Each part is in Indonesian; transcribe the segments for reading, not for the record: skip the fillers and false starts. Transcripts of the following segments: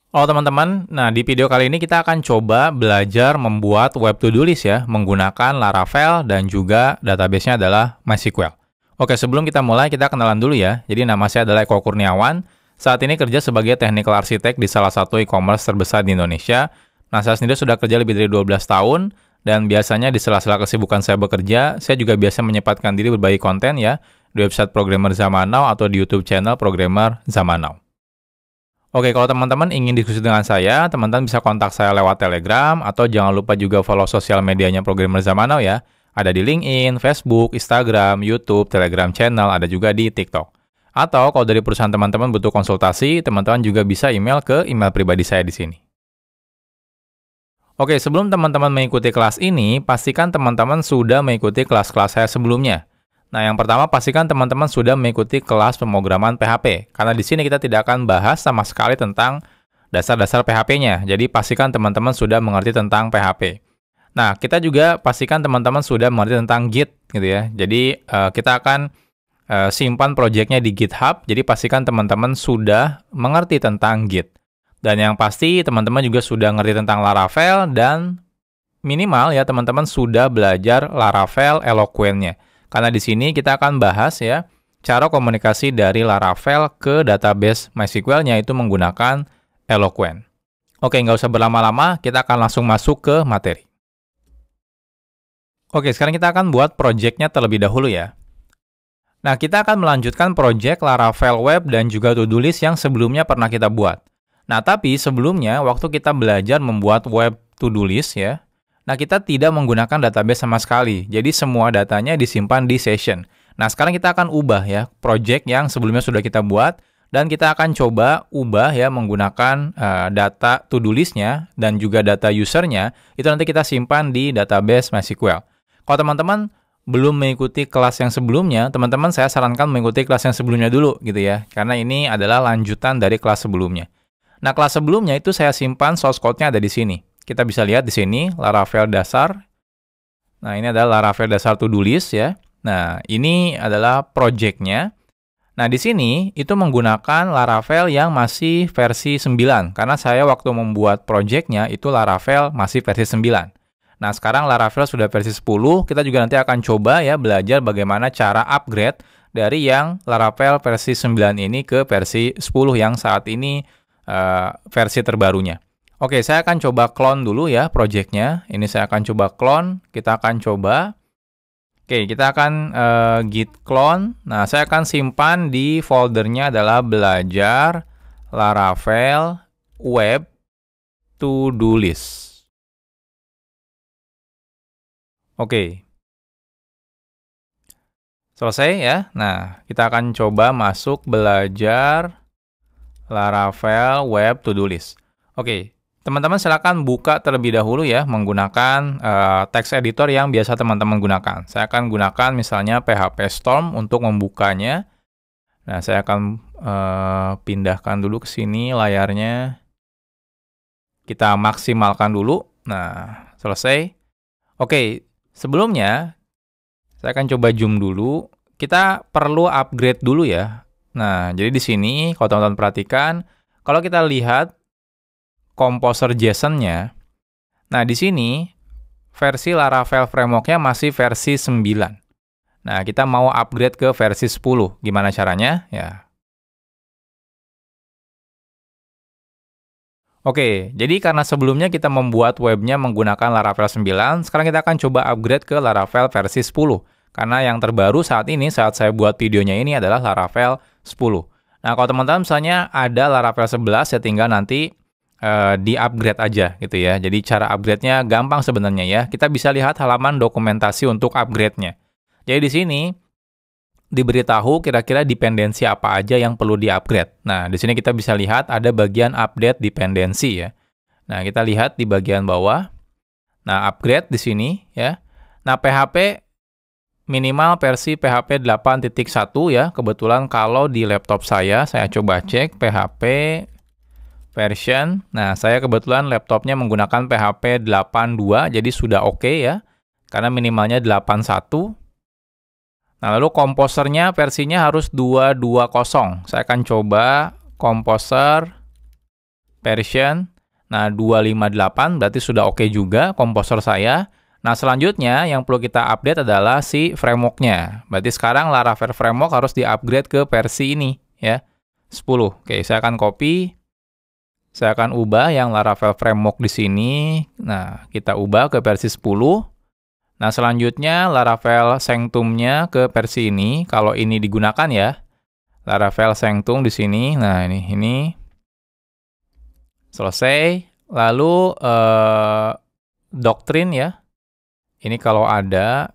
Halo teman-teman, nah di video kali ini kita akan coba belajar membuat web to-do list ya, menggunakan Laravel dan juga database-nya adalah MySQL. Oke, sebelum kita mulai, kita kenalan dulu ya. Jadi nama saya adalah Eko Kurniawan, saat ini kerja sebagai Technical Architect di salah satu e-commerce terbesar di Indonesia. Nah, saya sendiri sudah kerja lebih dari 12 tahun, dan biasanya di sela-sela kesibukan saya bekerja, saya juga biasa menyempatkan diri berbagi konten ya, di website Programmer Zaman Now atau di YouTube channel Programmer Zaman Now. Oke, kalau teman-teman ingin diskusi dengan saya, teman-teman bisa kontak saya lewat Telegram, atau jangan lupa juga follow sosial medianya Programmer Zaman Now ya. Ada di LinkedIn, Facebook, Instagram, YouTube, Telegram channel, ada juga di TikTok. Atau kalau dari perusahaan teman-teman butuh konsultasi, teman-teman juga bisa email ke email pribadi saya di sini. Oke, sebelum teman-teman mengikuti kelas ini, pastikan teman-teman sudah mengikuti kelas-kelas saya sebelumnya. Nah, yang pertama pastikan teman-teman sudah mengikuti kelas pemrograman PHP. Karena di sini kita tidak akan bahas sama sekali tentang dasar-dasar PHP-nya. Jadi, pastikan teman-teman sudah mengerti tentang PHP. Nah, kita juga pastikan teman-teman sudah mengerti tentang Git, gitu ya. Jadi, kita akan simpan proyeknya di GitHub. Jadi, pastikan teman-teman sudah mengerti tentang Git. Dan yang pasti, teman-teman juga sudah mengerti tentang Laravel dan minimal ya, teman-teman sudah belajar Laravel Eloquent-nya. Karena di sini kita akan bahas ya, cara komunikasi dari Laravel ke database MySQL-nya itu menggunakan Eloquent. Oke, nggak usah berlama-lama, kita akan langsung masuk ke materi. Oke, sekarang kita akan buat project-nya terlebih dahulu ya. Nah, kita akan melanjutkan project Laravel Web dan juga to-do list yang sebelumnya pernah kita buat. Nah, tapi sebelumnya, waktu kita belajar membuat web to-do list ya, nah, kita tidak menggunakan database sama sekali. Jadi, semua datanya disimpan di session. Nah, sekarang kita akan ubah ya, project yang sebelumnya sudah kita buat. Dan kita akan coba ubah ya, menggunakan data to-do list-nya dan juga data user-nya. Itu nanti kita simpan di database MySQL. Kalau teman-teman belum mengikuti kelas yang sebelumnya, teman-teman saya sarankan mengikuti kelas yang sebelumnya dulu gitu ya. Karena ini adalah lanjutan dari kelas sebelumnya. Nah, kelas sebelumnya itu saya simpan source code-nya ada di sini. Kita bisa lihat di sini, Laravel dasar. Nah, ini adalah Laravel dasar to-do list ya. Nah, ini adalah project-nya. Nah, di sini itu menggunakan Laravel yang masih versi 9. Karena saya waktu membuat project-nya itu Laravel masih versi 9. Nah, sekarang Laravel sudah versi 10. Kita juga nanti akan coba ya belajar bagaimana cara upgrade dari yang Laravel versi 9 ini ke versi 10 yang saat ini versi terbarunya. Oke, saya akan coba clone dulu ya project-nya. Ini saya akan coba clone. Kita akan coba. Oke, kita akan git clone. Nah, saya akan simpan di foldernya adalah belajar Laravel web to-do list. Oke. Selesai ya. Nah, kita akan coba masuk belajar Laravel web to-do list. Oke. Teman-teman silakan buka terlebih dahulu ya menggunakan text editor yang biasa teman-teman gunakan. Saya akan gunakan misalnya PHP Storm untuk membukanya. Nah, saya akan pindahkan dulu ke sini layarnya. Kita maksimalkan dulu. Nah, selesai. Oke, sebelumnya saya akan coba zoom dulu. Kita perlu upgrade dulu ya. Nah, jadi di sini kalau teman-teman perhatikan, kalau kita lihat Composer JSON-nya. Nah, di sini versi Laravel Framework-nya masih versi 9. Nah, kita mau upgrade ke versi 10. Gimana caranya? Ya. Oke, jadi karena sebelumnya kita membuat webnya menggunakan Laravel 9, sekarang kita akan coba upgrade ke Laravel versi 10. Karena yang terbaru saat ini, saat saya buat videonya ini adalah Laravel 10. Nah, kalau teman-teman misalnya ada Laravel 11, ya tinggal nanti di-upgrade aja gitu ya. Jadi cara upgrade-nya gampang sebenarnya ya. Kita bisa lihat halaman dokumentasi untuk upgrade-nya. Jadi di sini diberitahu kira-kira dependensi apa aja yang perlu di-upgrade. Nah, di sini kita bisa lihat ada bagian update dependensi ya. Nah, kita lihat di bagian bawah. Nah, upgrade di sini ya. Nah, PHP minimal versi PHP 8.1 ya. Kebetulan kalau di laptop saya coba cek PHP version. Nah, saya kebetulan laptopnya menggunakan PHP 8.2, jadi sudah oke ya. Karena minimalnya 8.1. Nah, lalu komposernya versinya harus 2.2.0. Saya akan coba komposer version. Nah, 258 berarti sudah oke juga komposer saya. Nah, selanjutnya yang perlu kita update adalah si framework-nya. Berarti sekarang Laravel Framework harus di-upgrade ke versi ini, ya, 10. Oke, saya akan copy. Saya akan ubah yang Laravel Framework di sini. Nah, kita ubah ke versi 10. Nah, selanjutnya Laravel Sanctum-nya ke versi ini. Kalau ini digunakan ya, Laravel Sanctum di sini. Nah, ini selesai. Lalu doktrin ya. Ini kalau ada.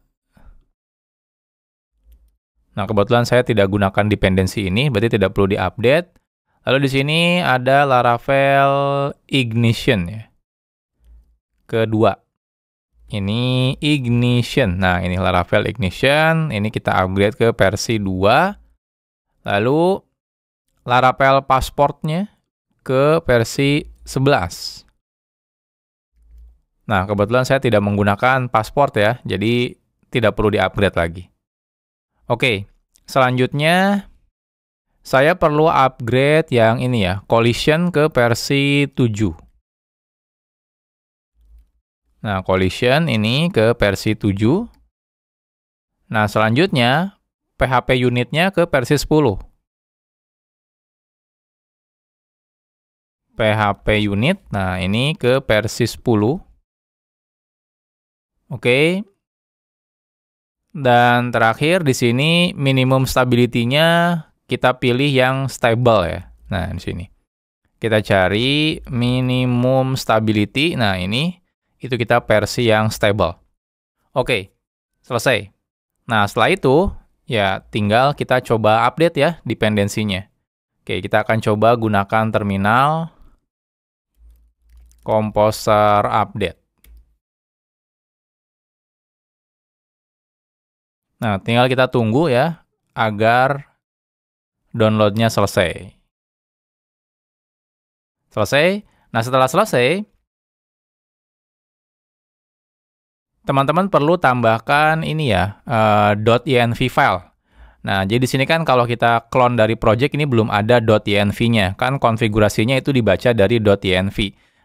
Nah, kebetulan saya tidak gunakan dependensi ini, berarti tidak perlu diupdate. Lalu di sini ada Laravel Ignition ya. Kedua. Ini Ignition. Nah, ini Laravel Ignition. Ini kita upgrade ke versi 2. Lalu Laravel Passport-nya ke versi 11. Nah, kebetulan saya tidak menggunakan Passport ya, jadi tidak perlu di-upgrade lagi. Oke, selanjutnya saya perlu upgrade yang ini ya, Collision ke versi 7. Nah, Collision ini ke versi 7. Nah, selanjutnya PHP unitnya ke versi 10. PHP unit, nah ini ke versi 10. Oke. Dan terakhir di sini minimum stability-nya kita pilih yang stable ya. Nah, di sini. Kita cari minimum stability. Nah, ini itu kita versi yang stable. Oke, selesai. Nah, setelah itu, ya tinggal kita coba update ya dependensinya. Oke, kita akan coba gunakan terminal Composer update. Nah, tinggal kita tunggu ya, agar download-nya selesai. Selesai. Nah, setelah selesai, teman-teman perlu tambahkan ini ya, .env file. Nah, jadi di sini kan kalau kita clone dari project ini belum ada .env-nya. Kan konfigurasinya itu dibaca dari .env.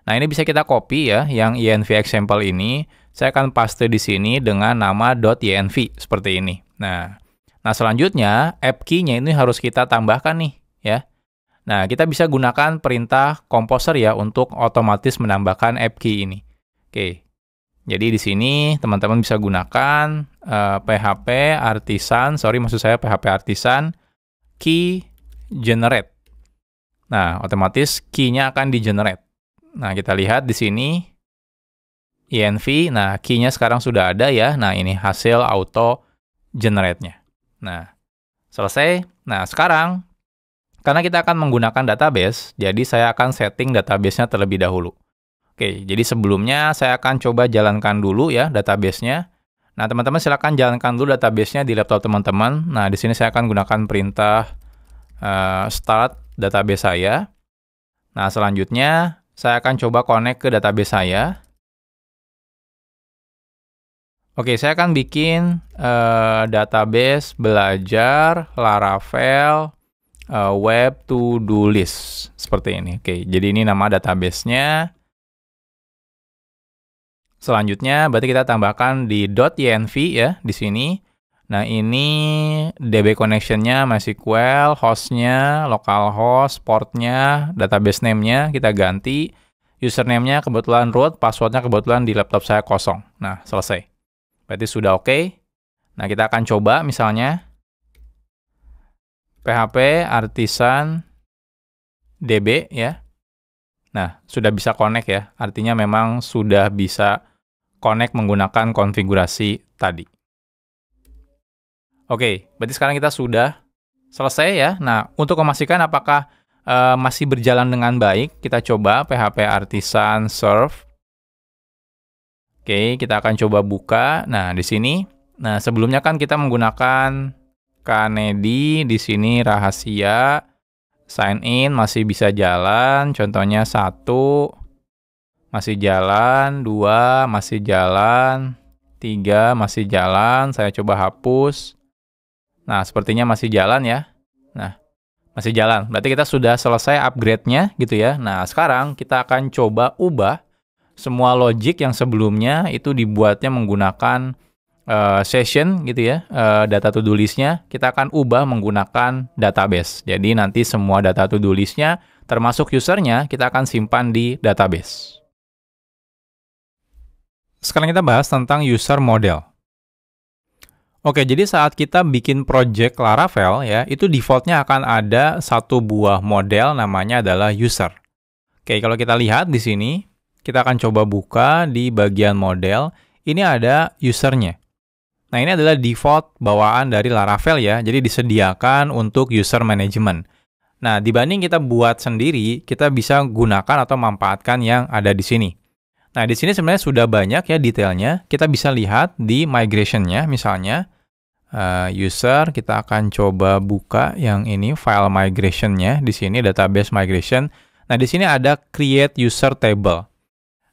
Nah, ini bisa kita copy ya, yang env example ini. Saya akan paste di sini dengan nama .env, seperti ini. Nah, selanjutnya, app key-nya ini harus kita tambahkan nih, ya. Nah, kita bisa gunakan perintah Composer ya, untuk otomatis menambahkan app key ini. Oke. Jadi di sini teman-teman bisa gunakan PHP Artisan, PHP Artisan key generate. Nah, otomatis key-nya akan di-generate. Nah, kita lihat di sini env. Nah, key-nya sekarang sudah ada ya. Nah, ini hasil auto generate-nya. Nah, selesai. Nah, sekarang karena kita akan menggunakan database, jadi saya akan setting database-nya terlebih dahulu. Oke, jadi sebelumnya saya akan coba jalankan dulu ya database-nya. Nah, teman-teman silakan jalankan dulu database-nya di laptop teman-teman. Nah, di sini saya akan gunakan perintah start database saya. Nah, selanjutnya saya akan coba connect ke database saya. Oke, saya akan bikin database belajar Laravel web to-do list. Seperti ini. Oke, jadi ini nama database-nya. Selanjutnya, berarti kita tambahkan di .env ya, di sini. Nah, ini DB connection-nya MySQL, host-nya, localhost, port-nya, database name-nya kita ganti. Username-nya kebetulan root, password-nya kebetulan di laptop saya kosong. Nah, selesai. Berarti sudah oke. Nah, kita akan coba misalnya PHP Artisan DB ya. Nah, sudah bisa connect ya. Artinya memang sudah bisa connect menggunakan konfigurasi tadi. Oke, berarti sekarang kita sudah selesai ya. Nah, untuk memastikan apakah masih berjalan dengan baik, kita coba PHP Artisan serve. Oke, kita akan coba buka. Nah, di sini. Nah, sebelumnya kan kita menggunakan Kennedy, di sini rahasia. Sign in masih bisa jalan, contohnya 1 masih jalan, 2 masih jalan, 3 masih jalan, saya coba hapus. Nah, sepertinya masih jalan ya. Nah, Masih jalan. Berarti kita sudah selesai upgrade-nya gitu ya. Nah, sekarang kita akan coba ubah semua logic yang sebelumnya itu dibuatnya menggunakan session gitu ya, data to-do list-nya, kita akan ubah menggunakan database. Jadi nanti semua data to-do list-nya, termasuk usernya, kita akan simpan di database. Sekarang kita bahas tentang user model. Oke, jadi saat kita bikin project Laravel ya, itu default-nya akan ada satu buah model namanya adalah user. Oke, kalau kita lihat di sini, kita akan coba buka di bagian model, ini ada usernya. Nah, ini adalah default bawaan dari Laravel ya, jadi disediakan untuk user management. Nah, dibanding kita buat sendiri, kita bisa gunakan atau manfaatkan yang ada di sini. Nah, di sini sebenarnya sudah banyak ya detailnya. Kita bisa lihat di migration-nya, misalnya user, kita akan coba buka yang ini, file migration-nya. Di sini database migration. Nah, di sini ada create user table.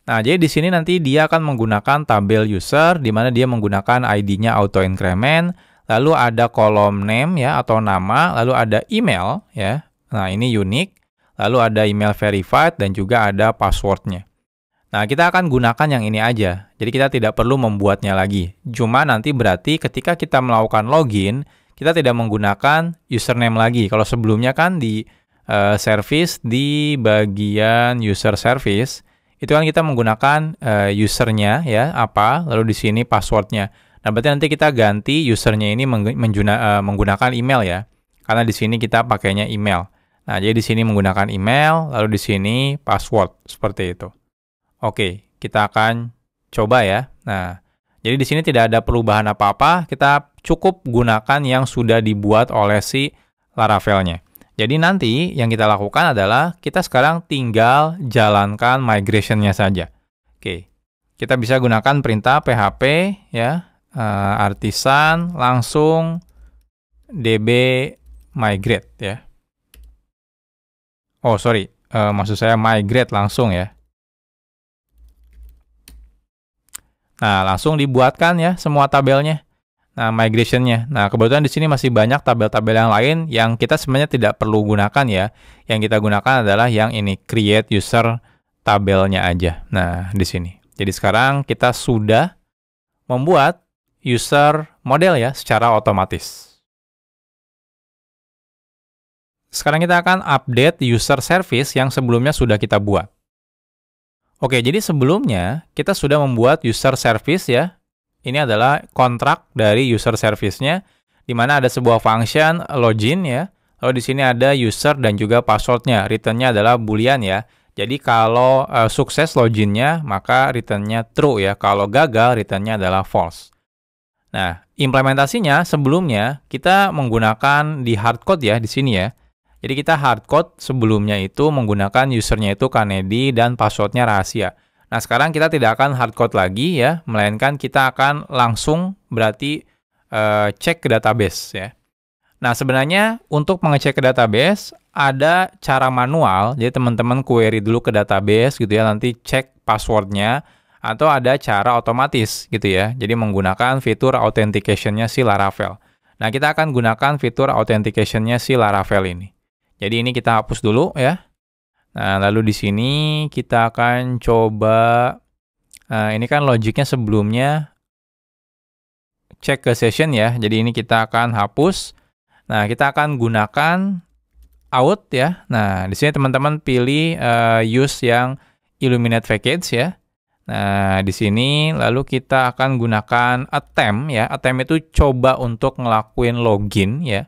Nah, jadi di sini nanti dia akan menggunakan tabel user, di mana dia menggunakan ID-nya auto increment, lalu ada kolom name ya atau nama, lalu ada email ya. Nah, ini unique, lalu ada email verified dan juga ada password-nya. Nah, kita akan gunakan yang ini aja. Jadi kita tidak perlu membuatnya lagi. Cuma nanti berarti ketika kita melakukan login, kita tidak menggunakan username lagi. Kalau sebelumnya kan di service, di bagian user service, itu kan kita menggunakan usernya ya, apa, lalu di sini passwordnya. Nah, berarti nanti kita ganti usernya ini menggunakan email ya. Karena di sini kita pakainya email. Nah, jadi di sini menggunakan email, lalu di sini password, seperti itu. Oke, kita akan coba ya. Nah, jadi di sini tidak ada perubahan apa-apa, kita cukup gunakan yang sudah dibuat oleh si Laravel-nya. Jadi nanti yang kita lakukan adalah kita sekarang tinggal jalankan migration-nya saja. Oke, kita bisa gunakan perintah php ya, artisan langsung db migrate ya. Oh, sorry, maksud saya migrate langsung ya. Nah, langsung dibuatkan ya semua tabelnya. Nah, migration-nya. Nah, kebetulan di sini masih banyak tabel-tabel yang lain yang kita sebenarnya tidak perlu gunakan ya. Yang kita gunakan adalah yang ini, create user tabelnya aja. Nah, di sini. Jadi sekarang kita sudah membuat user model ya secara otomatis. Sekarang kita akan update user service yang sebelumnya sudah kita buat. Oke, jadi sebelumnya kita sudah membuat user service ya. Ini adalah kontrak dari user service-nya, di mana ada sebuah function login ya. Lalu di sini ada user dan juga password-nya. Return-nya adalah boolean ya. Jadi kalau sukses login-nya, maka return-nya true ya. Kalau gagal, return-nya adalah false. Nah, implementasinya sebelumnya kita menggunakan di hardcode ya, di sini ya. Jadi kita hardcode sebelumnya itu menggunakan usernya itu Kennedy dan passwordnya rahasia. Nah, sekarang kita tidak akan hardcode lagi ya, melainkan kita akan langsung berarti cek ke database ya. Nah, sebenarnya untuk mengecek ke database ada cara manual, jadi teman-teman query dulu ke database gitu ya, nanti cek passwordnya, atau ada cara otomatis gitu ya, jadi menggunakan fitur authentication-nya si Laravel. Nah, kita akan gunakan fitur authentication-nya si Laravel ini. Jadi ini kita hapus dulu ya. Nah, lalu di sini kita akan coba, ini kan logiknya sebelumnya cek ke session ya. Jadi ini kita akan hapus. Nah, kita akan gunakan out ya. Nah, di sini teman-teman pilih use yang Illuminate Package ya. Nah, di sini lalu kita akan gunakan attempt ya. Attempt itu coba untuk ngelakuin login ya.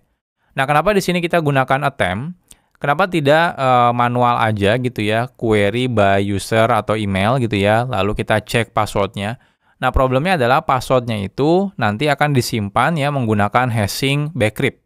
Nah, kenapa di sini kita gunakan attempt? Kenapa tidak manual aja gitu ya, query by user atau email gitu ya, lalu kita cek passwordnya. Nah, problemnya adalah passwordnya itu nanti akan disimpan ya menggunakan hashing bcrypt.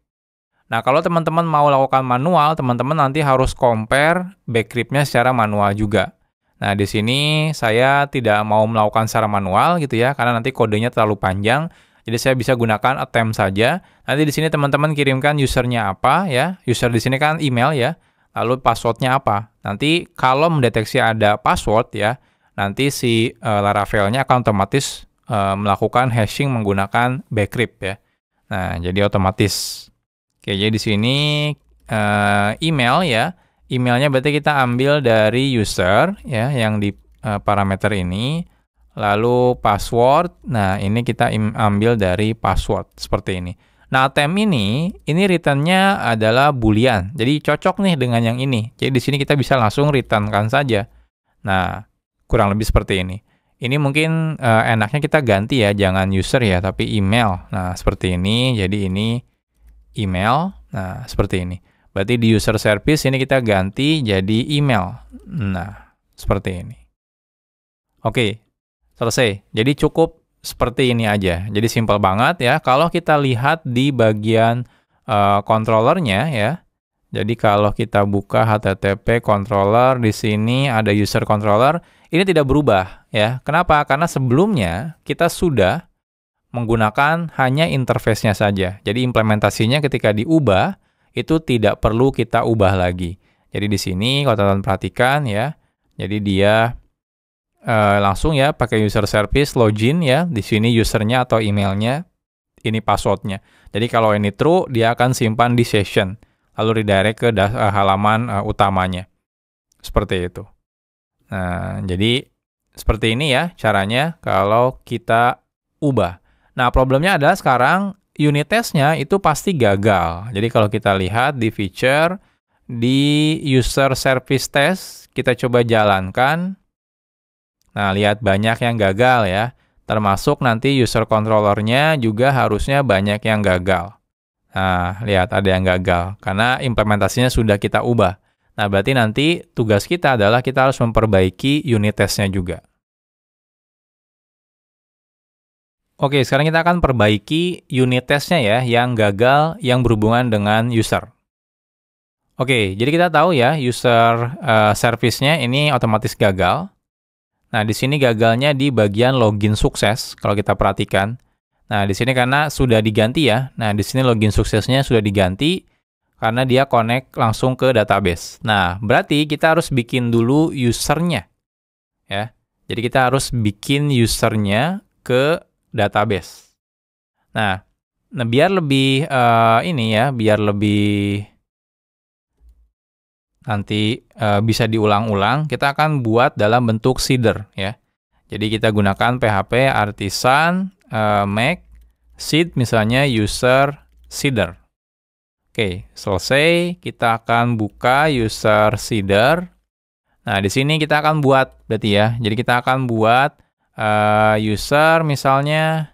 Nah, kalau teman-teman mau lakukan manual, teman-teman nanti harus compare bcryptnya secara manual juga. Nah, di sini saya tidak mau melakukan secara manual gitu ya, karena nanti kodenya terlalu panjang. Jadi saya bisa gunakan attempt saja. Nanti di sini teman-teman kirimkan usernya apa ya. User di sini kan email ya. Lalu passwordnya apa. Nanti kalau mendeteksi ada password ya, nanti si Laravel-nya akan otomatis melakukan hashing menggunakan bcrypt ya. Nah, jadi otomatis. Oke, jadi di sini email ya. Emailnya berarti kita ambil dari user ya yang di parameter ini. Lalu password, nah ini kita ambil dari password seperti ini. Nah, temp ini return-nya adalah boolean. Jadi cocok nih dengan yang ini. Jadi di sini kita bisa langsung return-kan saja. Nah, kurang lebih seperti ini. Ini mungkin enaknya kita ganti ya, jangan user ya, tapi email. Nah, seperti ini. Jadi ini email. Nah, seperti ini. Berarti di user service ini kita ganti jadi email. Nah, seperti ini. Oke. Selesai. Jadi cukup seperti ini aja. Jadi simpel banget ya. Kalau kita lihat di bagian controllernya ya. Jadi kalau kita buka HTTP controller, di sini ada user controller, ini tidak berubah ya. Kenapa? Karena sebelumnya kita sudah menggunakan hanya interface-nya saja. Jadi implementasinya ketika diubah, itu tidak perlu kita ubah lagi. Jadi di sini kalau teman-teman perhatikan ya. Jadi dia langsung ya pakai user service login ya, di sini usernya atau emailnya, ini passwordnya. Jadi kalau ini true, dia akan simpan di session, lalu redirect ke halaman utamanya. Seperti itu. Nah, jadi seperti ini ya caranya kalau kita ubah. Nah, problemnya adalah sekarang unit testnya itu pasti gagal. Jadi kalau kita lihat di feature, di user service test, kita coba jalankan. Nah, lihat banyak yang gagal ya. Termasuk nanti user controllernya juga harusnya banyak yang gagal. Nah, lihat ada yang gagal. Karena implementasinya sudah kita ubah. Nah, berarti nanti tugas kita adalah kita harus memperbaiki unit testnya juga. Oke, sekarang kita akan perbaiki unit testnya ya, yang gagal, yang berhubungan dengan user. Oke, jadi kita tahu ya, user service-nya ini otomatis gagal. Nah, di sini gagalnya di bagian login sukses, kalau kita perhatikan. Nah, di sini karena sudah diganti ya. Nah, di sini login suksesnya sudah diganti karena dia connect langsung ke database. Nah, berarti kita harus bikin dulu usernya. Ya. Jadi kita harus bikin usernya ke database. Nah biar lebih biar lebih nanti bisa diulang-ulang, kita akan buat dalam bentuk seeder ya. Jadi kita gunakan PHP artisan make seed misalnya user seeder. Oke, selesai. Kita akan buka user seeder. Nah, di sini kita akan buat berarti ya. Jadi kita akan buat user misalnya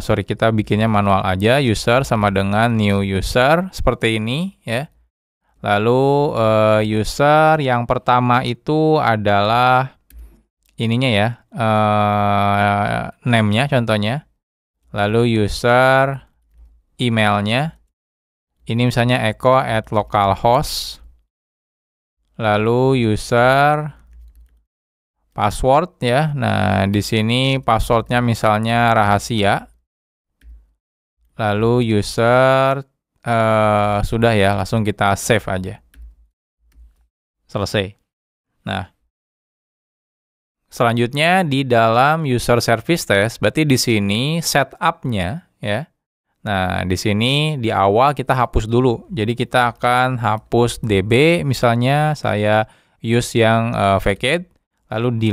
kita bikinnya manual aja, user sama dengan new user, seperti ini ya. Lalu user yang pertama itu adalah ininya ya, name-nya contohnya. Lalu user emailnya, ini misalnya echo@localhost. Lalu user password ya. Nah, di sini passwordnya misalnya rahasia. Lalu user sudah ya, langsung kita save aja. Selesai. Nah, selanjutnya di dalam user service test, berarti di sini setup-nya ya. Nah, di sini di awal kita hapus dulu. Jadi kita akan hapus DB, misalnya saya use yang vacate. Lalu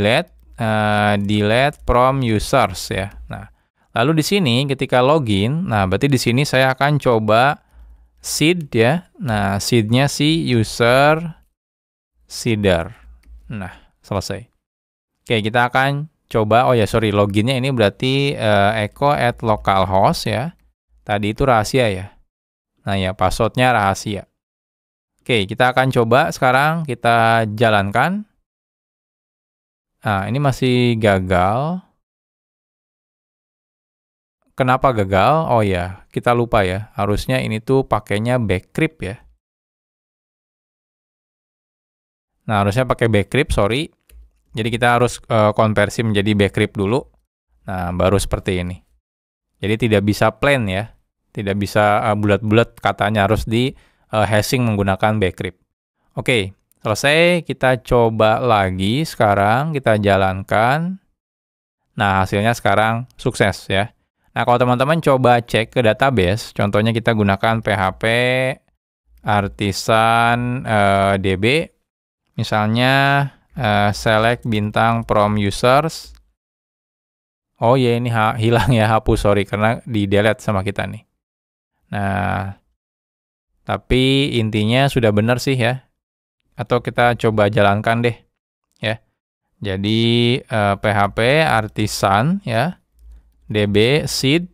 delete from users ya. Nah, lalu di sini ketika login, nah berarti di sini saya akan coba seed ya. Nah, seednya si user seeder. Nah, selesai. Oke, kita akan coba, loginnya ini berarti echo@localhost ya. Tadi itu rahasia ya. Nah ya, passwordnya rahasia. Oke, kita akan coba sekarang kita jalankan. Nah, ini masih gagal. Kenapa gagal? Oh ya, kita lupa ya. Harusnya ini tuh pakainya backcrypt ya. Nah, harusnya pakai backcrypt, sorry. Jadi kita harus konversi menjadi backcrypt dulu. Nah, baru seperti ini. Jadi tidak bisa plain ya. Tidak bisa bulat-bulat, katanya harus di hashing menggunakan backcrypt. Oke. Selesai, kita coba lagi sekarang, kita jalankan. Nah, hasilnya sekarang sukses ya. Nah, kalau teman-teman coba cek ke database, contohnya kita gunakan PHP Artisan DB, misalnya select bintang from users. Oh ya, ini hilang ya, hapus, sorry, karena di-delete sama kita nih. Nah, tapi intinya sudah benar sih ya. Atau kita coba jalankan deh ya. Jadi PHP Artisan ya, DB seed.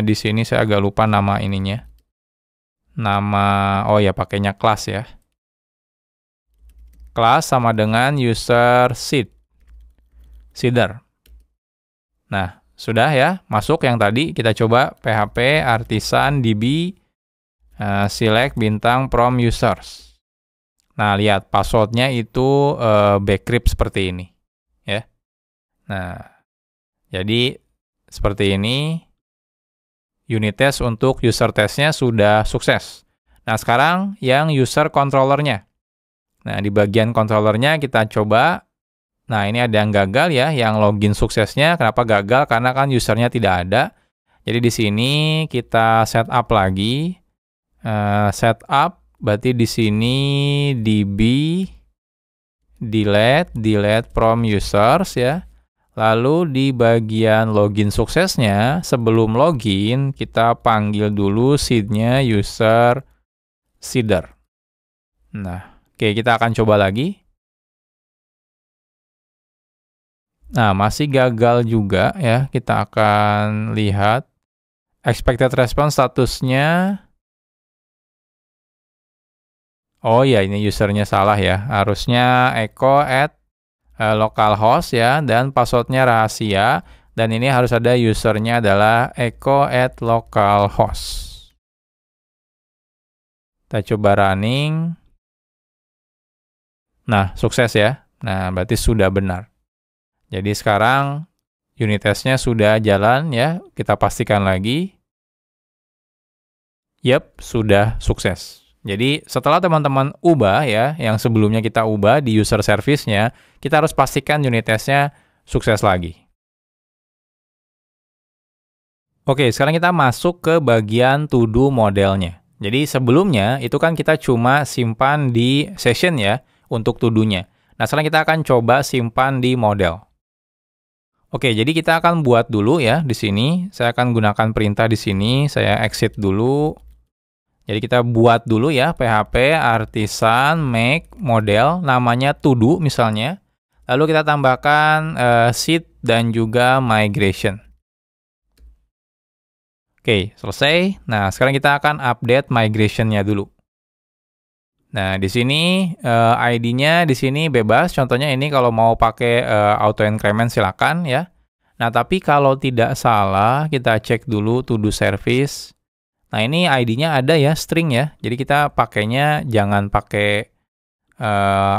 Di sini saya agak lupa nama ininya. Oh ya, pakainya kelas ya. Kelas sama dengan user seeder. Nah, sudah ya, masuk yang tadi. Kita coba PHP Artisan DB select bintang from users. Nah, lihat passwordnya itu bcrypt seperti ini ya. Nah, jadi seperti ini. Unit test untuk user testnya sudah sukses. Nah, sekarang yang user controllernya. Nah, di bagian controllernya kita coba. Nah, ini ada yang gagal ya, yang login suksesnya. Kenapa gagal? Karena kan usernya tidak ada. Jadi di sini kita setup lagi. Setup, berarti di sini db delete from users ya. Lalu di bagian login suksesnya, sebelum login, kita panggil dulu seed-nya user seeder. Nah, oke, kita akan coba lagi. Nah, masih gagal juga ya. Kita akan lihat expected response statusnya. Oh ya, ini usernya salah ya. Harusnya echo at localhost ya, dan passwordnya rahasia, dan ini harus ada usernya adalah echo at localhost. Kita coba running. Nah, sukses ya. Nah, berarti sudah benar. Jadi sekarang unit testnya sudah jalan ya. Kita pastikan lagi. Yep, sudah sukses. Jadi setelah teman-teman ubah ya, yang sebelumnya kita ubah di user service-nya, kita harus pastikan unit test-nya sukses lagi. Oke, sekarang kita masuk ke bagian to do modelnya. Jadi sebelumnya itu kan kita cuma simpan di session ya, untuk to do-nya. Nah, sekarang kita akan coba simpan di model. Oke, jadi kita akan buat dulu ya di sini. Saya akan gunakan perintah di sini, saya exit dulu. Jadi kita buat dulu ya, PHP Artisan make model, namanya to do misalnya. Lalu kita tambahkan seed dan juga migration. Oke, selesai. Nah, sekarang kita akan update migration-nya dulu. Nah, di sini ID-nya di sini bebas. Contohnya ini kalau mau pakai auto increment silakan ya. Nah, tapi kalau tidak salah, kita cek dulu to do service. Nah, ini ID-nya ada ya, string ya. Jadi kita pakainya jangan pakai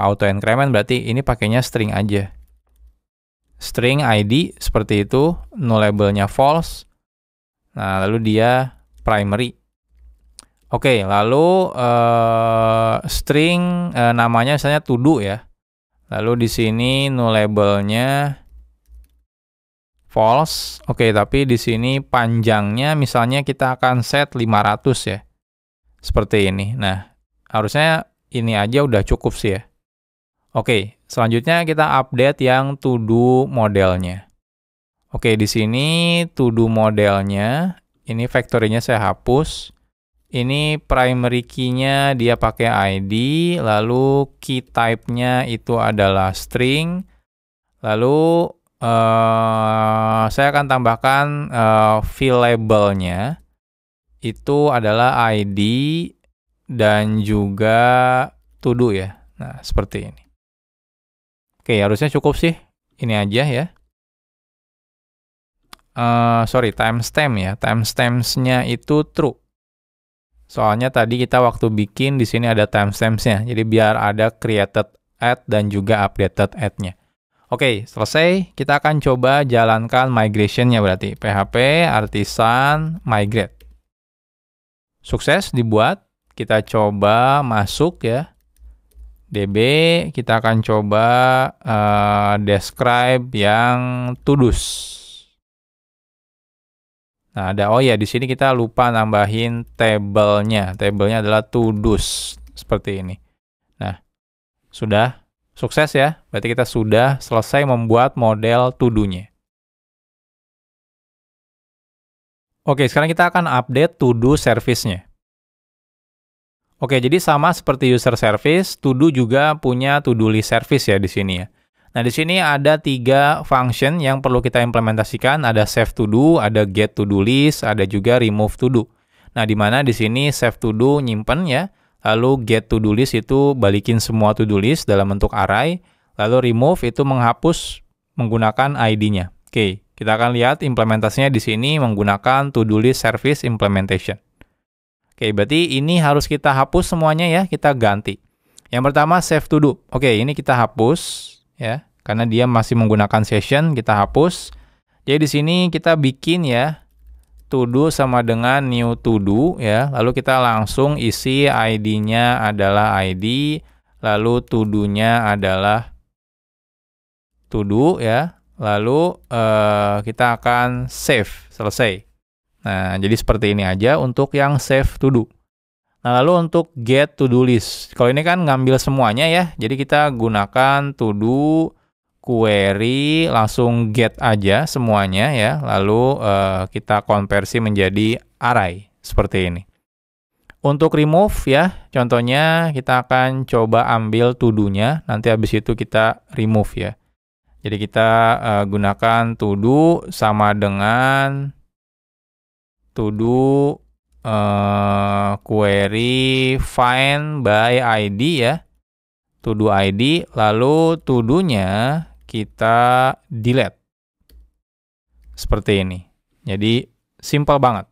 auto increment, berarti ini pakainya string aja. String ID seperti itu, null labelnya false. Nah, lalu dia primary. Oke, lalu string namanya misalnya to do ya. Lalu di sini null labelnya false. Oke, tapi di sini panjangnya misalnya kita akan set 500 ya. Seperti ini. Nah, harusnya ini aja udah cukup sih ya. Oke, selanjutnya kita update yang to do modelnya. Oke, di sini to do modelnya, ini factory-nya saya hapus. Ini primary key-nya dia pakai ID, lalu key type-nya itu adalah string. Lalu saya akan tambahkan field label-nya itu adalah ID dan juga to do ya. Nah, seperti ini. Oke, harusnya cukup sih. Ini aja ya. Sorry, timestamp ya. Timestamps-nya itu true. Soalnya tadi kita waktu bikin di sini ada timestamps-nya. Jadi biar ada created at dan juga updated at-nya. Oke, selesai. Kita akan coba jalankan migration-nya berarti. PHP Artisan migrate. Sukses dibuat. Kita coba masuk ya. DB, kita akan coba describe yang to-dos. Nah, ada, oh ya, di sini kita lupa nambahin tabelnya. Tabelnya adalah to-dos, seperti ini. Nah, sudah sukses ya. Berarti kita sudah selesai membuat model to-do-nya. Oke, sekarang kita akan update to-do service-nya. Oke, jadi sama seperti user service, to-do juga punya to-do list service ya di sini ya. Nah, di sini ada 3 function yang perlu kita implementasikan. Ada save to-do, ada get to-do list, ada juga remove to-do. Nah, di mana di sini save to-do nyimpen ya, lalu get to-do list itu balikin semua to-do list dalam bentuk array, lalu remove itu menghapus menggunakan ID-nya. Oke, kita akan lihat implementasinya di sini menggunakan to-do list service implementation. Oke, berarti ini harus kita hapus semuanya ya, kita ganti. Yang pertama save to do. Oke, ini kita hapus ya, karena dia masih menggunakan session, kita hapus. Jadi di sini kita bikin ya to do sama dengan new to do ya, lalu kita langsung isi ID-nya adalah ID, lalu to do-nya adalah to do ya, lalu kita akan save, selesai. Nah, jadi seperti ini aja untuk yang save to do. Nah, lalu untuk get to do list. Kalau ini kan ngambil semuanya ya. Jadi kita gunakan to do query langsung get aja semuanya ya. Lalu kita konversi menjadi array seperti ini. Untuk remove ya, contohnya kita akan coba ambil to do-nya, nanti habis itu kita remove ya. Jadi kita gunakan to do sama dengan to do query find by ID ya, to do ID, lalu to do-nya kita delete seperti ini. Jadi simple banget.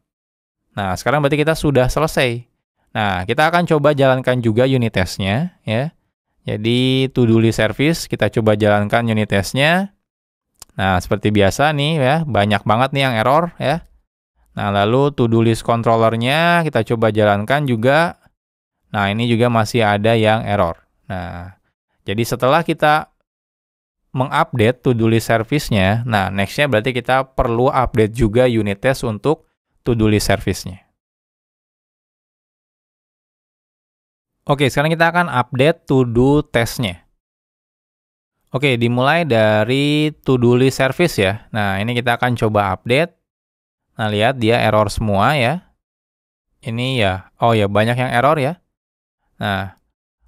Nah, sekarang berarti kita sudah selesai. Nah, kita akan coba jalankan juga unit test-nya ya. Jadi to do list service kita coba jalankan unit test-nya. Nah, seperti biasa nih ya, banyak banget nih yang error ya. Nah, lalu to-do list controller-nya kita coba jalankan juga. Nah, ini juga masih ada yang error. Nah, jadi setelah kita mengupdate to-do list service-nya, nah, next-nya berarti kita perlu update juga unit test untuk to-do list service-nya. Oke, sekarang kita akan update to-do test-nya. Oke, dimulai dari to-do list service ya. Nah, ini kita akan coba update. Nah, lihat dia error semua ya. Ini ya, oh ya banyak yang error ya. Nah,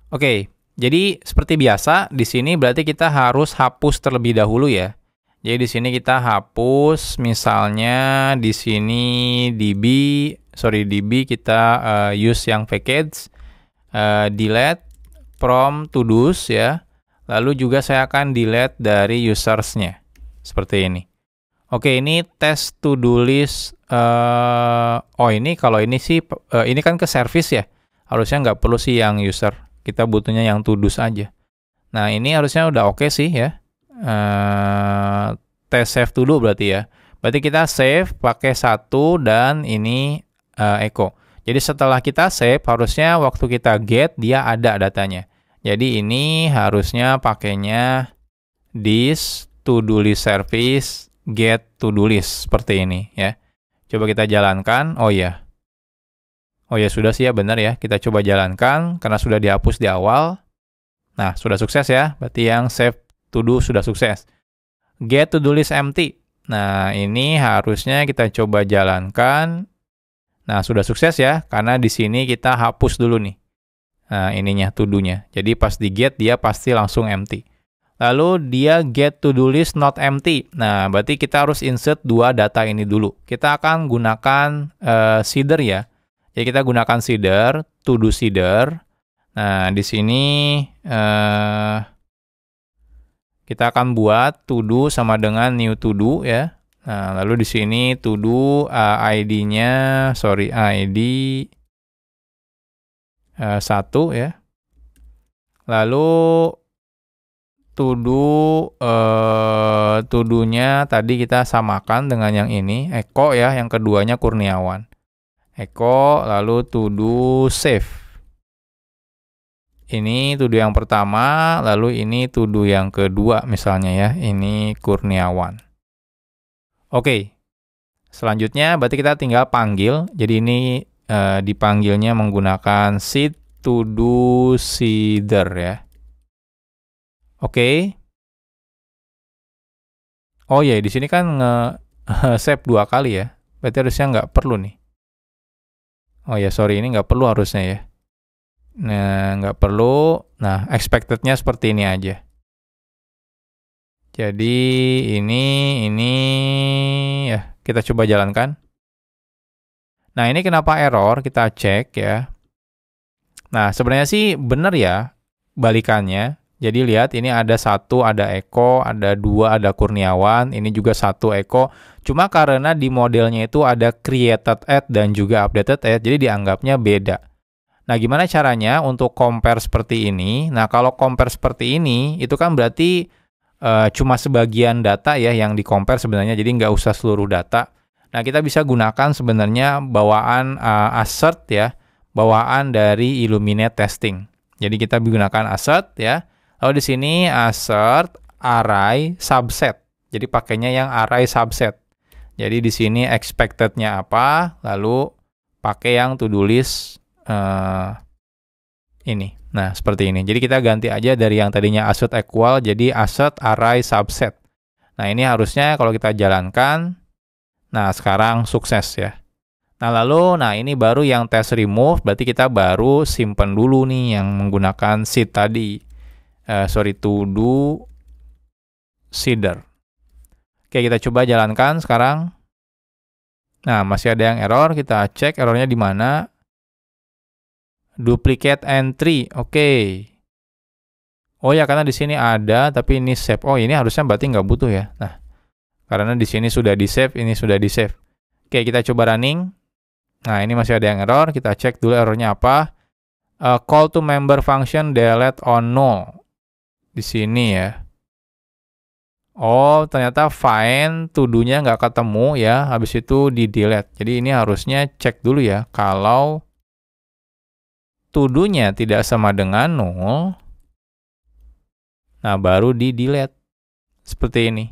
oke. Jadi seperti biasa di sini berarti kita harus hapus terlebih dahulu ya. Jadi di sini kita hapus misalnya di sini DB kita use yang package delete from to-dos ya. Lalu juga saya akan delete dari users-nya. Seperti ini. Oke, ini tes to-do list. Oh, ini kalau ini sih, ini kan ke service ya. Harusnya nggak perlu sih yang user. Kita butuhnya yang to-dos aja. Nah, ini harusnya udah oke sih ya. Tes save to-do berarti ya. Berarti kita save pakai 1 dan ini echo. Jadi setelah kita save, harusnya waktu kita get, dia ada datanya. Jadi ini harusnya pakainya this to-do list service get to-do list seperti ini ya. Coba kita jalankan. Oh ya. Oh ya, sudah sih ya, benar ya. Kita coba jalankan karena sudah dihapus di awal. Nah, sudah sukses ya. Berarti yang save to-do sudah sukses. Get to-do list empty. Nah, ini harusnya kita coba jalankan. Nah, sudah sukses ya karena di sini kita hapus dulu nih. Nah, ininya to-do-nya. Jadi pas di get dia pasti langsung empty. Lalu dia get to-do list not empty. Nah, berarti kita harus insert 2 data ini dulu. Kita akan gunakan seeder ya. Jadi kita gunakan seeder, to-do seeder. Nah, di sini kita akan buat to-do sama dengan new to-do ya. Nah, lalu di sini to-do ID-nya, ID 1 ya. Lalu to-do-nya tadi kita samakan dengan yang ini, Eko ya, yang keduanya Kurniawan. Eko, lalu to-do save. ini to do yang pertama, lalu ini to do yang kedua misalnya ya. Ini Kurniawan. Oke. Selanjutnya berarti kita tinggal panggil. Jadi ini dipanggilnya menggunakan seed to do seeder ya. Oke. Oh ya, di sini kan nge-save 2 kali ya. Berarti harusnya nggak perlu nih. Oh ya, sorry, ini nggak perlu harusnya ya. Nah, nggak perlu. Nah, expected-nya seperti ini aja. Jadi ini ya, kita coba jalankan. Nah, ini kenapa error? Kita cek ya. Nah, sebenarnya sih benar ya balikannya. Jadi lihat, ini ada 1, ada Eko, ada 2, ada Kurniawan, ini juga 1 Eko. Cuma karena di modelnya itu ada created at dan juga updated at, jadi dianggapnya beda. Nah, gimana caranya untuk compare seperti ini? Nah, kalau compare seperti ini, itu kan berarti cuma sebagian data ya yang di-compare sebenarnya, jadi nggak usah seluruh data. Nah, kita bisa gunakan sebenarnya bawaan assert ya, bawaan dari Illuminate Testing. Jadi kita gunakan assert ya. Lalu di sini assert array subset. Jadi pakainya yang array subset. Jadi di sini expected-nya apa, lalu pakai yang to-do list ini. Nah, seperti ini. Jadi kita ganti aja dari yang tadinya assert equal jadi assert array subset. Nah, ini harusnya kalau kita jalankan, nah sekarang sukses ya. Nah, ini baru yang test remove, berarti kita baru simpen dulu nih yang menggunakan seed tadi. To do seeder. Oke, kita coba jalankan sekarang. Nah, masih ada yang error, kita cek errornya di mana. Duplicate entry, oke. Oh ya, karena di sini ada, tapi ini save. Oh, ini harusnya berarti nggak butuh ya. Nah, karena di sini sudah di save, ini sudah di save. Oke, kita coba running. Nah, ini masih ada yang error. Kita cek dulu errornya apa. Call to member function delete on null. Di sini ya. Oh, ternyata find to-do-nya nggak ketemu ya. Habis itu di delete. Jadi ini harusnya cek dulu ya. Kalau to-do-nya tidak sama dengan null, nah baru di delete. Seperti ini.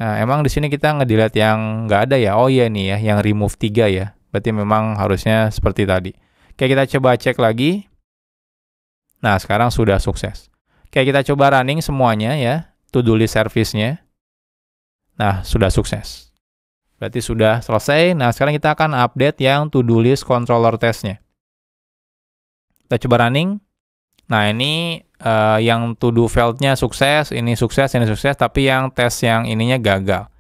Nah, emang di sini kita nge-delete yang nggak ada ya. Oh iya nih ya, yang remove 3 ya. Berarti memang harusnya seperti tadi. Oke, kita coba cek lagi. Nah, sekarang sudah sukses. Oke, kita coba running semuanya ya. To-do list service-nya. Nah, sudah sukses. Berarti sudah selesai. Nah, sekarang kita akan update yang to-do list controller test-nya. Kita coba running. Nah, ini yang to-do field-nya sukses, ini sukses, tapi yang tes yang ininya gagal.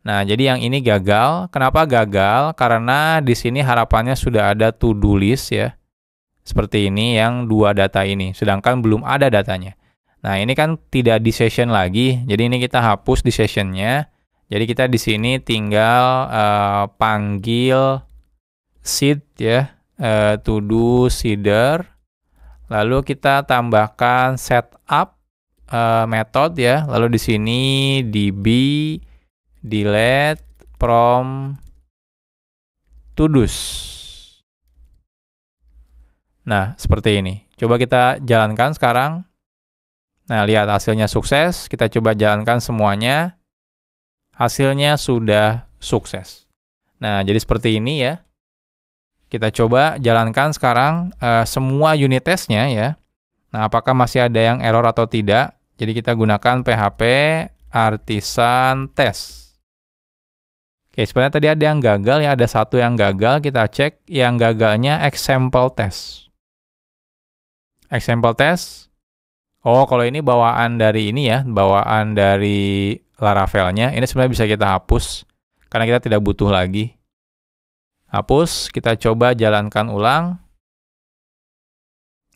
Nah, jadi yang ini gagal. Kenapa gagal? Karena di sini harapannya sudah ada to-do list ya. Seperti ini yang 2 data ini, sedangkan belum ada datanya. Nah, ini kan tidak di session lagi, jadi ini kita hapus di sessionnya. Jadi kita di sini tinggal panggil seed ya, to do seeder. Lalu kita tambahkan setup method ya. Lalu di sini db delete from to-dos. Nah, seperti ini. Coba kita jalankan sekarang. Nah, lihat hasilnya sukses. Kita coba jalankan semuanya. Hasilnya sudah sukses. Nah, jadi seperti ini ya. Kita coba jalankan sekarang semua unit testnya ya. Nah, apakah masih ada yang error atau tidak? Jadi kita gunakan PHP artisan test. Oke, sebenarnya tadi ada yang gagal ya. Ada 1 yang gagal. Kita cek yang gagalnya example test. Example test. Oh, kalau ini bawaan dari ini ya, bawaan dari Laravel-nya. Ini sebenarnya bisa kita hapus, karena kita tidak butuh lagi. Hapus, kita coba jalankan ulang.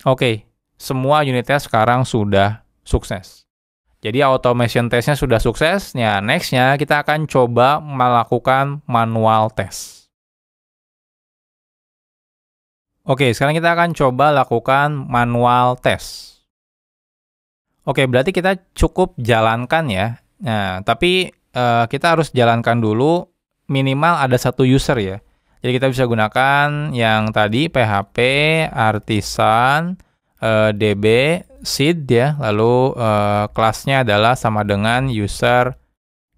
Oke, semua unit test sekarang sudah sukses. Jadi automation testnya sudah sukses. Nah, next-nya kita akan coba melakukan manual test. Oke, sekarang kita akan coba lakukan manual test. Oke, berarti kita cukup jalankan ya. Nah, tapi kita harus jalankan dulu minimal ada 1 user ya. Jadi kita bisa gunakan yang tadi PHP artisan db seed ya, lalu kelasnya adalah sama dengan user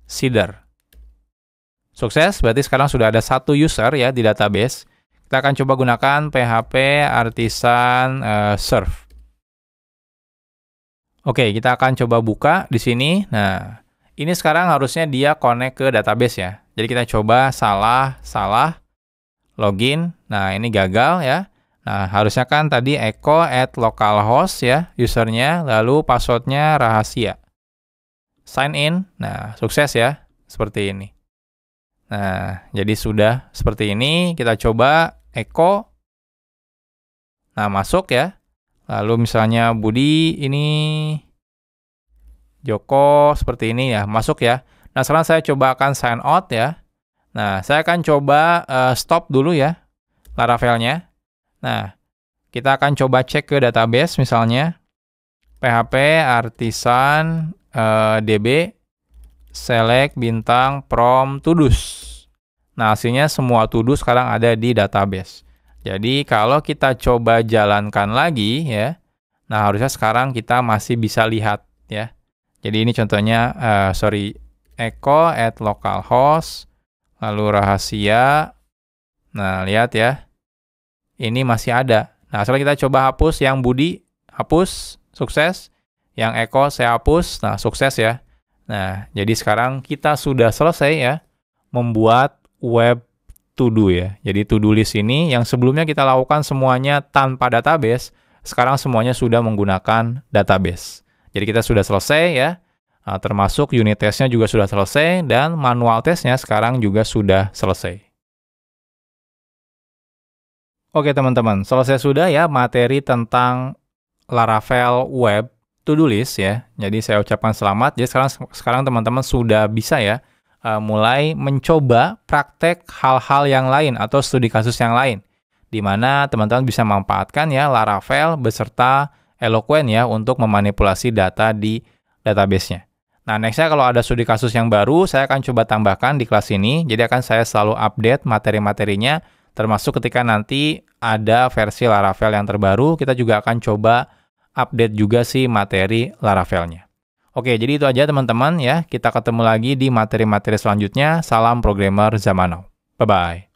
seeder. Sukses, berarti sekarang sudah ada satu user ya di database. Kita akan coba gunakan PHP Artisan Serve. Oke, kita akan coba buka di sini. Nah, ini sekarang harusnya dia connect ke database ya. Jadi kita coba salah login. Nah, ini gagal ya. Nah, harusnya kan tadi echo at localhost ya, usernya, lalu passwordnya rahasia. Sign in. Nah, sukses ya, seperti ini. Nah, jadi sudah seperti ini. Kita coba echo. Nah, masuk ya. Lalu misalnya Budi ini, Joko seperti ini ya, masuk ya. Nah, sekarang saya coba akan sign out ya. Nah, saya akan coba stop dulu ya Laravel-nya. Nah, kita akan coba cek ke database misalnya PHP Artisan DB select bintang from todos. Nah, hasilnya semua to do sekarang ada di database. Jadi, kalau kita coba jalankan lagi ya, nah harusnya sekarang kita masih bisa lihat ya. Jadi ini contohnya, echo at localhost, lalu rahasia. Nah, lihat ya, ini masih ada. Nah, setelah kita coba hapus yang Budi, hapus, sukses. Yang echo saya hapus, nah sukses ya. Nah, jadi sekarang kita sudah selesai ya, membuat web to-do ya. Jadi to-do list ini yang sebelumnya kita lakukan semuanya tanpa database, sekarang semuanya sudah menggunakan database. Jadi kita sudah selesai ya, termasuk unit testnya juga sudah selesai, dan manual testnya sekarang juga sudah selesai. Oke teman-teman, selesai sudah ya materi tentang Laravel Web To-Do List ya. Jadi saya ucapkan selamat. Jadi sekarang teman-teman sudah bisa ya, mulai mencoba praktek hal-hal yang lain atau studi kasus yang lain, di mana teman-teman bisa memanfaatkan ya Laravel beserta Eloquent ya untuk memanipulasi data di database-nya. Nah, nextnya kalau ada studi kasus yang baru, saya akan coba tambahkan di kelas ini. Jadi akan saya selalu update materi-materinya, termasuk ketika nanti ada versi Laravel yang terbaru, kita juga akan coba update juga sih materi Laravel-nya. Oke, jadi itu aja teman-teman ya. Kita ketemu lagi di materi-materi selanjutnya. Salam programmer zaman now. Bye-bye.